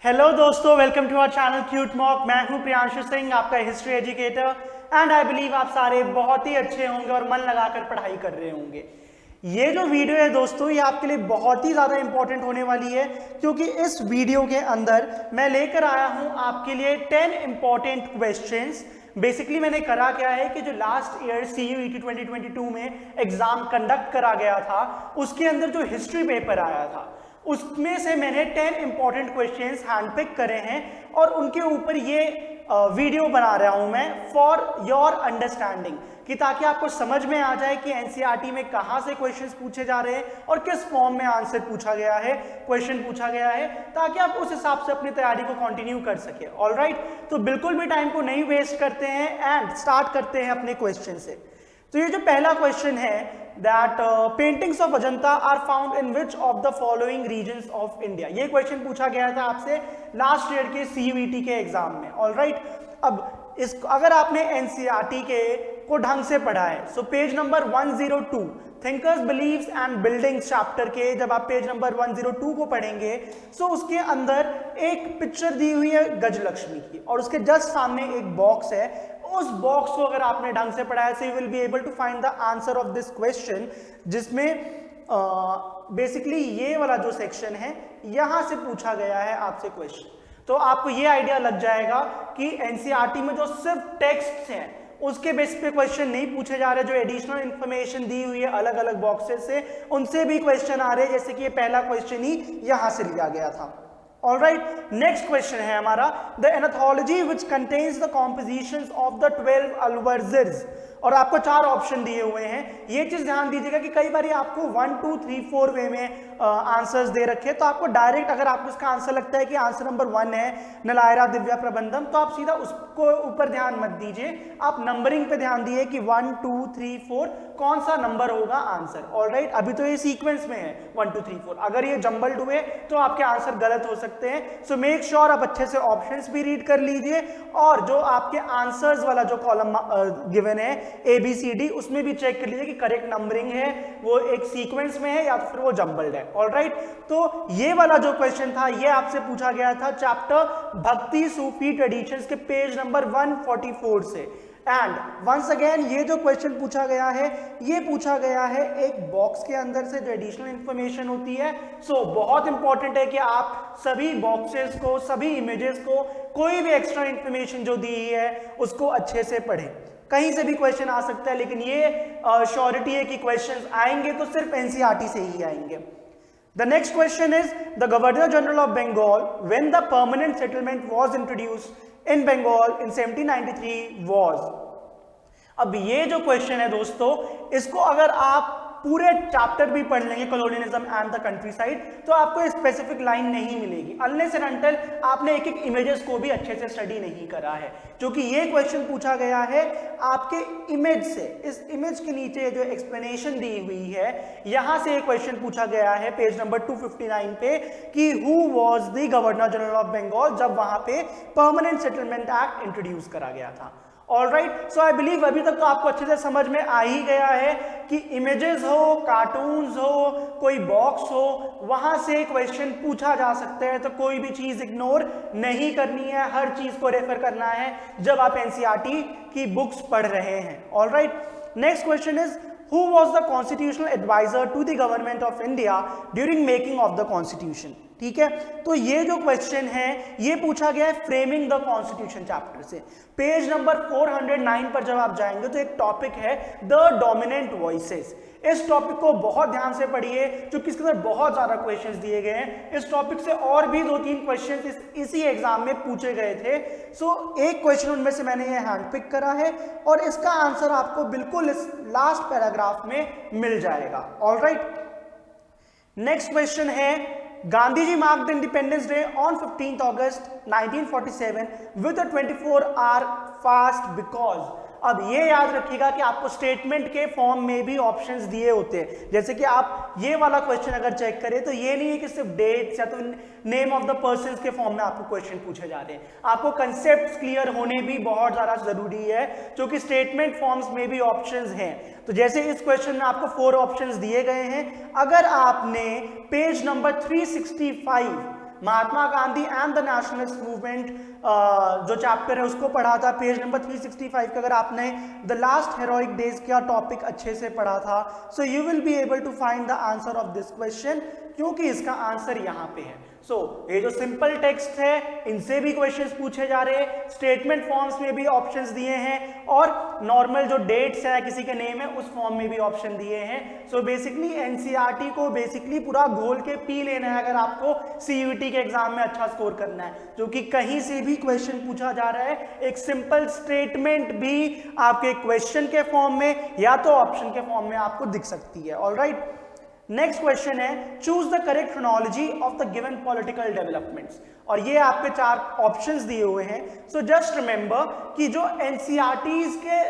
Hello दोस्तों, welcome to our channel cute mock. मैं हूं प्रियांशु सिंह, आपका history educator and I believe आप सारे बहुत ही अच्छे होंगे और मन लगाकर पढ़ाई कर रहे होंगे। ये जो वीडियो है दोस्तों, ये आपके लिए बहुत ही ज़्यादा इंपॉर्टेंट होने वाली है, क्योंकि इस वीडियो के अंदर मैं लेकर आया हूं आपके लिए 10 इंपॉर्टेंट क्वेश्चंस। बेसिकली मैंने करा क्या है कि जो लास्ट ईयर CUET 2022 में एग्जाम कंडक्ट करा गया था, उसके अंदर जो हिस्ट्री पेपर आया था उसमें से मैंने 10 इंपॉर्टेंट क्वेश्चंस हैंडपिक करे हैं और उनके ऊपर ये वीडियो बना रहा हूं मैं फॉर योर अंडरस्टैंडिंग, कि ताकि आपको समझ में आ जाए कि एनसीईआरटी में कहां से क्वेश्चंस पूछे जा रहे हैं और किस फॉर्म में आंसर पूछा गया है, क्वेश्चन पूछा गया है, ताकि आप उस हिसाब से अपनी तैयारी को कंटिन्यू कर सके। ऑलराइट, तो बिल्कुल भी टाइम को नहीं वेस्ट करते हैं एंड स्टार्ट करते हैं अपने क्वेश्चन से। तो ये जो पहला क्वेश्चन है, that paintings of Ajanta are found in which of the following regions of India। ये क्वेश्चन पूछा गया था आपसे लास्ट ईयर के CUET के एग्जाम में। ऑलराइट, अब इस अगर आपने एनसीईआरटी के को ढंग से पढ़ा है, so page number 102 thinkers believes and buildings chapter के जब आप पेज नंबर 102 को पढ़ेंगे, सो उसके अंदर एक पिक्चर दी हुई है गजलक्ष्मी की और उसके जस्ट सामने एक बॉक्स है। उस बॉक्स को अगर आपने ढंग से पढ़ा है, so you will be able to find the answer of this question, जिसमें बेसिकली ये वाला जो सेक्शन है यहां से पूछा गया है आपसे क्वेश्चन। तो आपको ये आइडिया लग जाएगा कि एनसीईआरटी में जो सिर्फ टेक्स्ट हैं उसके बेस पे क्वेश्चन नहीं पूछे जा रहे, जो एडिशनल इंफॉर्मेशन दी हुई है अलग अलग बॉक्सेस से उनसे भी क्वेश्चन आ रहे हैं, जैसे कि ये पहला क्वेश्चन ही यहां से लिया गया था। ऑलराइट, नेक्स्ट क्वेश्चन है हमारा, the anthology which contains the compositions of the 12 Alvars. और आपको 4 ऑप्शन दिए हुए हैं। ये चीज ध्यान दीजिएगा कि कई बार आपको 1 2 3 4 वे में आंसर्स दे रखे, तो आपको डायरेक्ट अगर आपको इसका आंसर लगता है कि आंसर नंबर 1 है नलायरा दिव्या प्रबंधम, तो आप सीधा उसको ऊपर ध्यान मत दीजिए, आप नंबरिंग पे ध्यान दिए कि 1 2 3 4 कौन सा नंबर होगा आंसर। ऑलराइट, अभी तो ये सीक्वेंस में है 1 2 3 4, अगर ये जंबल्ड हुए तो आपके आंसर गलत हो सकते हैं। सो मेक श्योर आप अच्छे से ऑप्शंस भी रीड कर लीजिए और जो आपके आंसर्स वाला जो कॉलम गिवन है ABCD, उसमें भी चेक कर लीजिए कि करेक्ट नंबरिंग है, वो एक सीक्वेंस में है या फिर वो जंबल्ड है। ऑलराइट, तो ये वाला जो क्वेश्चन था ये आपसे पूछा गया था चैप्टर भक्ति सूफी ट्रेडिशंस के पेज नंबर 144 से। एंड वंस अगेन ये जो क्वेश्चन पूछा गया है, ये पूछा गया है एक बॉक्स के अंदर से जो एडिशनल इंफॉर्मेशन होती है। सो बहुत इंपॉर्टेंट है कि आप सभी बॉक्सेस को, सभी इमेजेस को, कोई भी एक्स्ट्रा इंफॉर्मेशन जो दी है उसको अच्छे से पढ़ें। कहीं से भी क्वेश्चन आ सकता है, लेकिन ये श्योरिटी है कि क्वेश्चंस आएंगे तो सिर्फ एनसीईआरटी से ही आएंगे। The next question is the governor general of Bengal when the permanent settlement was introduced in Bengal in 1793 was. अब ये जो क्वेश्चन है दोस्तों, इसको अगर आप पूरे चैप्टर भी पढ़ लेंगे colonialism and the country side, तो आपको स्पेसिफिक लाइन नहीं मिलेगी अनलेस एंड अनटिल आपने एक एक इमेजेस को भी अच्छे से स्टडी नहीं करा है। क्योंकि ये क्वेश्चन पूछा गया है आपके इमेज से, इस इमेज के नीचे जो एक्सप्लेनेशन दी हुई है यहां से एक क्वेश्चन पूछा गया है पेज नंबर 259 पे कि who was the governor general of Bengal जब वहां पे परमानेंट सेटलमेंट एक्ट इंट्रोड्यूस करा गया था। ऑलराइट, सो आई बिलीव अभी तक तो आपको अच्छे से समझ में आ ही गया है कि इमेजेस हो, कार्टून्स हो, कोई बॉक्स हो, वहां से क्वेश्चन पूछा जा सकता है। तो कोई भी चीज इग्नोर नहीं करनी है, हर चीज को रेफर करना है जब आप एनसीईआरटी की बुक्स पढ़ रहे हैं। Alright, next question is Who was the constitutional advisor to the government of India during making of the constitution? ठीक है, तो ये जो क्वेश्चन है ये पूछा गया है फ्रेमिंग द कॉन्स्टिट्यूशन चैप्टर से। पेज नंबर 409 पर जब आप जाएंगे तो एक टॉपिक है द डोमिनेंट वॉइसेस। इस टॉपिक को बहुत ध्यान से पढ़िए क्योंकि इसके अंदर बहुत ज्यादा क्वेश्चंस दिए गए हैं। इस टॉपिक से और भी 2-3 क्वेश्चंस इसी एग्जाम में पूछे गए थे। सो एक क्वेश्चन उनमें से मैंने ये हैंड पिक करा है और इसका आंसर आपको बिल्कुल इस लास्ट पैराग्राफ में मिल जाएगा। ऑलराइट, नेक्स्ट क्वेश्चन है Gandhi ji marked Independence Day on 15 August 1947 with a 24-hour fast because. अब ये याद रखिएगा कि आपको स्टेटमेंट के फॉर्म में भी ऑप्शंस दिए होते हैं। जैसे कि आप ये वाला क्वेश्चन अगर चेक करें तो ये नहीं है कि सिर्फ डेट्स या तो नेम ऑफ द पर्सन के फॉर्म में आपको क्वेश्चन पूछे जा रहे हैं। आपको कंसेप्ट क्लियर होने भी बहुत ज्यादा जरूरी है क्योंकि स्टेटमेंट फॉर्म्स में भी ऑप्शंस हैं। तो जैसे इस क्वेश्चन में आपको 4 ऑप्शंस दिए गए हैं। अगर आपने page number 365 Mahatma Gandhi and the nationalist movement जो चैप्टर है उसको पढ़ा था, पेज नंबर 365 का। अगर आपने द लास्ट हेरोइक डेज का टॉपिक अच्छे से पढ़ा था, so you will be able to find the answer of this question, क्योंकि इसका आंसर यहाँ पे है। ये जो सिंपल टेक्स्ट है इनसे भी क्वेश्चंस पूछे जा रहे हैं, स्टेटमेंट फॉर्म्स में भी ऑप्शंस दिए हैं, और नॉर्मल जो डेट्स है किसी के नेम है उस फॉर्म में भी ऑप्शन दिए हैं। बेसिकली एनसीईआरटी को बेसिकली पूरा घोल के पी लेना है अगर आपको सीयूईटी के एग्जाम में अच्छा स्कोर करना है, जो कि कहीं से भी क्वेश्चन पूछा जा रहा है, एक सिंपल स्टेटमेंट भी आपके क्वेश्चन के फॉर्म में या तो ऑप्शन के फॉर्म में आपको दिख सकती है। ऑलराइट, नेक्स्ट क्वेश्चन है choose the correct chronology of the given political developments, और ये आपके 4 ऑप्शंस दिए हुए हैं। सो जस्ट रिमेंबर कि जो एनसीईआरटीज के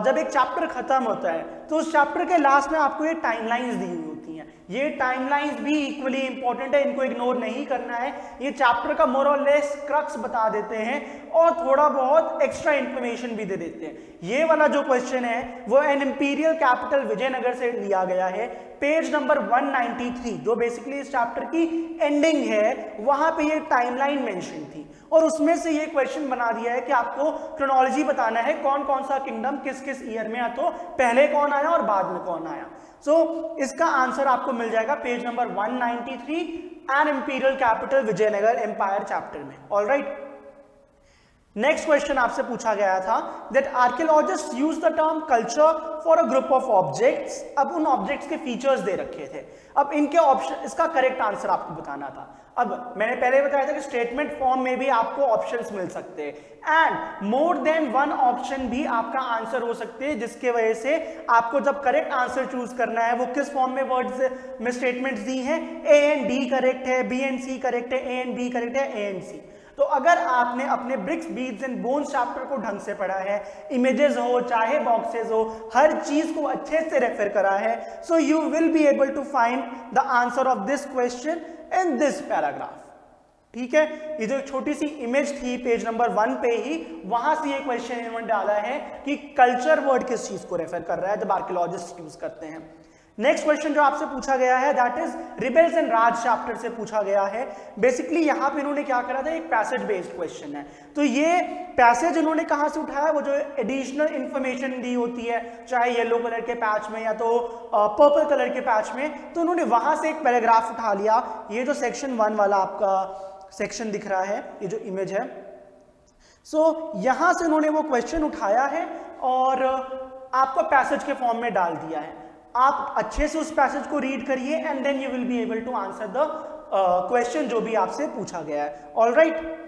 जब एक चैप्टर खत्म होता है तो उस चैप्टर के लास्ट में आपको ये टाइमलाइंस दी हुई होती हैं। ये टाइमलाइंस भी इक्वली इंपॉर्टेंट है, इनको इग्नोर नहीं करना है। ये चैप्टर का मोर और लेस क्रक्स बता देते हैं और थोड़ा बहुत एक्स्ट्रा इंफॉर्मेशन भी दे देते हैं। ये वाला जो क्वेश्चन है वो एन इंपीरियल कैपिटल विजयनगर से लिया गया है, पेज नंबर 193, जो बेसिकली इस चैप्टर की एंडिंग है, वहां पे ये टाइमलाइन मेंशन थी और उसमें से ये क्वेश्चन बना दिया है कि आपको क्रोनोलॉजी बताना है कौन कौन सा किंगडम किस किस ईयर में, या तो पहले कौन आया और बाद में कौन आया। इसका आंसर आपको मिल जाएगा page number 193 an imperial capital Vijayanagar empire chapter में। ऑलराइट, नेक्स्ट क्वेश्चन आपसे पूछा गया था that archaeologist use the term culture for a group of objects. अब उन ऑब्जेक्ट्स के फीचर्स दे रखे थे, अब इनके ऑप्शन, इसका करेक्ट आंसर आपको बताना था। अब मैंने पहले बताया था कि स्टेटमेंट फॉर्म में भी आपको ऑप्शंस मिल सकते हैं and more than one option भी आपका आंसर हो सकते हैं, जिसके वजह से आपको जब करेक्ट आंसर चूज करना है वो किस फॉर्म में वर्ड्स में स्टेटमेंट्स दी हैं, ए एंड डी करेक्ट है, बी एंड सी करेक्ट है, ए एंड बी करेक्ट है, ए एंड सी। तो अगर आपने अपने bricks beads and bones chapter को ढंग से पढ़ा है, इमेजेस हो चाहे बॉक्सेस हो, हर चीज को अच्छे से रेफर करा है, so you will be able to find the answer of this question in this paragraph. ठीक है, ये जो छोटी सी इमेज थी पेज नंबर 1 पे ही, वहां से ये क्वेश्चन इन्होंने डाला है कि कल्चर वर्ड किस चीज को रेफर कर रहा है जब आर्कियोलॉजिस्ट यूज करते हैं। नेक्स्ट क्वेश्चन जो आपसे पूछा गया है that is rebels and Raj chapter से पूछा गया है। बेसिकली यहाँ पे इन्होंने क्या करा था, एक पैसेज बेस्ड क्वेश्चन है। तो ये पैसेज इन्होंने कहाँ से उठाया, वो जो एडिशनल इंफॉर्मेशन दी होती है चाहे येलो कलर के पैच में या तो पर्पल कलर के पैच में, तो उन्होंने वहां से एक पैराग्राफ उठा लिया। ये जो सेक्शन 1 वाला आपका सेक्शन दिख रहा है, ये जो इमेज है, यहां से उन्होंने वो क्वेश्चन उठाया है और आपको पैसेज के फॉर्म में डाल दिया है। आप अच्छे से उस पैसेज को रीड करिए and then you will be able to answer the question जो भी आपसे पूछा गया है। ऑलराइट,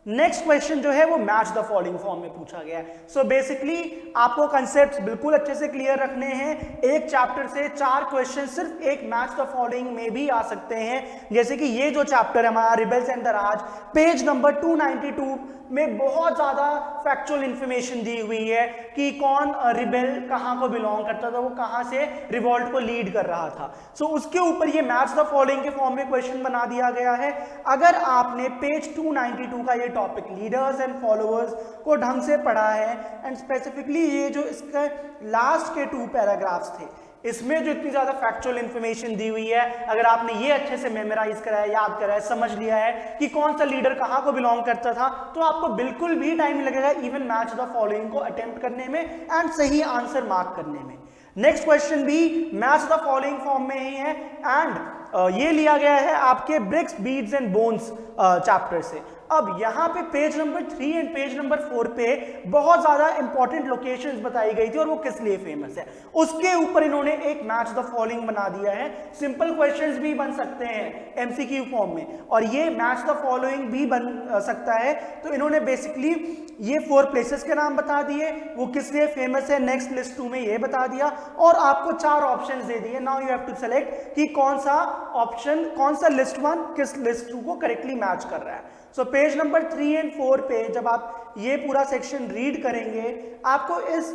नेक्स्ट क्वेश्चन जो है वो मैच द फॉलोइंग फॉर्म में पूछा गया है। बेसिकली आपको कंसेप्ट्स बिल्कुल अच्छे से क्लियर रखने हैं। एक चैप्टर से 4 क्वेश्चन सिर्फ एक मैच द फॉलोइंग में भी आ सकते हैं, जैसे कि ये जो चैप्टर है हमारा rebels and the Raj, page number 292 में बहुत ज्यादा फैक्चुअल इंफॉर्मेशन दी हुई है कि कौन रिबेल कहां को बिलोंग करता था, वो कहां से रिवॉल्ट को लीड कर रहा था। उसके ऊपर ये मैच द फॉलोइंग के फॉर्म में क्वेश्चन बना दिया गया है। अगर आपने पेज 292 का ये टॉपिक लीडर्स एंड फॉलोअर्स को ढंग से पढ़ा है एंड स्पेसिफिकली ये जो इसके लास्ट के 2 पैराग्राफ्स थे, इसमें जो इतनी ज्यादा फैक्चुअल इंफॉर्मेशन दी हुई है, अगर आपने ये अच्छे से मेमोराइज करा है, याद करा है, समझ लिया है कि कौन सा लीडर कहां को बिलोंग करता था, तो आपको बिल्कुल भी टाइम लगेगा इवन मैच द फॉलोइंग को अटेम्प्ट करने में एंड सही आंसर मार्क करने में। नेक्स्ट क्वेश्चन भी मैच द फॉलोइंग फॉर्म में ही है एंड ये लिया गया है आपके bricks beads and bones chapter से। अब यहाँ पे page number 3 and page number 4 पे बहुत ज्यादा इंपॉर्टेंट लोकेशंस बताई गई थी और वो किस लिए फेमस है, उसके ऊपर इन्होंने एक मैच द फॉलोइंग बना दिया है। सिंपल क्वेश्चंस भी बन सकते हैं एमसीक्यू फॉर्म में और ये मैच द फॉलोइंग भी बन सकता है। तो इन्होंने बेसिकली ये 4 प्लेसेस के नाम बता दिए, वो किस लिए फेमस है नेक्स्ट लिस्ट 2 में ये बता दिया और आपको 4 ऑप्शन दे दिए। Now you have to select कि कौन सा ऑप्शन, कौन सा लिस्ट 1 किस लिस्ट 2 को करेक्टली मैच कर रहा है। पेज नंबर 3 एंड 4 पे जब आप ये पूरा सेक्शन रीड करेंगे आपको इस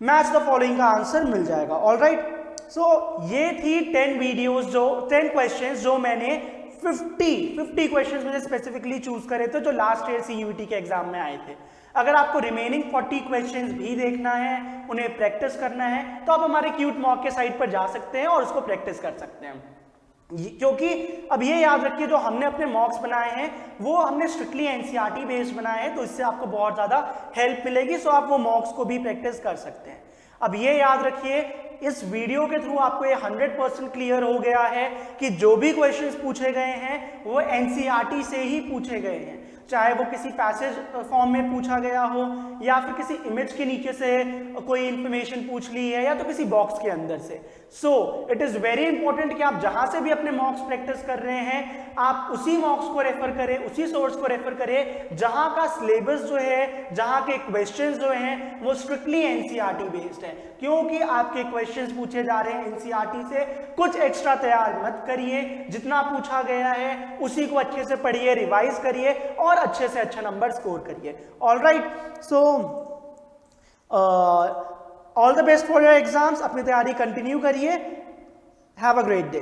मैच द फॉलोइंग का आंसर मिल जाएगा। ऑलराइट, ये थी 10 वीडियोस, जो 10 क्वेश्चंस जो मैंने 50 क्वेश्चंस मुझे स्पेसिफिकली चूज करे थे जो लास्ट ईयर सीयूईटी के एग्जाम में आए थे। अगर आपको रिमेनिंग 40 क्वेश्चंस भी देखना है, उन्हें प्रैक्टिस करना है, तो आप हमारे क्यूट मॉक के साइट पर जा सकते हैं और उसको प्रैक्टिस कर सकते हैं। क्योंकि अब ये याद रखिए जो हमने अपने मॉक्स बनाए हैं वो हमने स्ट्रिक्टली एनसीईआरटी बेस्ड बनाए हैं, तो इससे आपको बहुत ज़्यादा हेल्प मिलेगी। सो आप वो मॉक्स को भी प्रैक्टिस कर सकते हैं। अब ये याद रखिए इस वीडियो के थ्रू आपको ये 100% क्लियर हो गया है कि जो भी क्वेश्चंस पूछे गए हैं वो एनसीईआरटी से ही पूछे गए हैं, चाहे वो किसी पैसेज फॉर्म में पूछा गया हो या फिर किसी इमेज के नीचे से कोई इंफॉर्मेशन पूछ ली है या तो किसी बॉक्स के अंदर से। So it is very important कि आप जहां से भी अपने मॉक्स प्रैक्टिस कर रहे हैं आप उसी मॉक्स को रेफर करें, उसी सोर्स को रेफर करें जहां का सिलेबस जो है, जहां के क्वेश्चंस जो हैं वो स्ट्रिक्टली एनसीईआरटी बेस्ड है। क्योंकि आपके क्वेश्चंस पूछे जा रहे हैं एनसीईआरटी से, कुछ एक्स्ट्रा तैयार मत करिए, जितना पूछा गया है उसी को अच्छे से पढ़िए, रिवाइज करिए और अच्छे से अच्छा नंबर स्कोर करिए। Alright, so all the best for your exams. अपनी तैयारी कंटिन्यू करिए। Have a great day.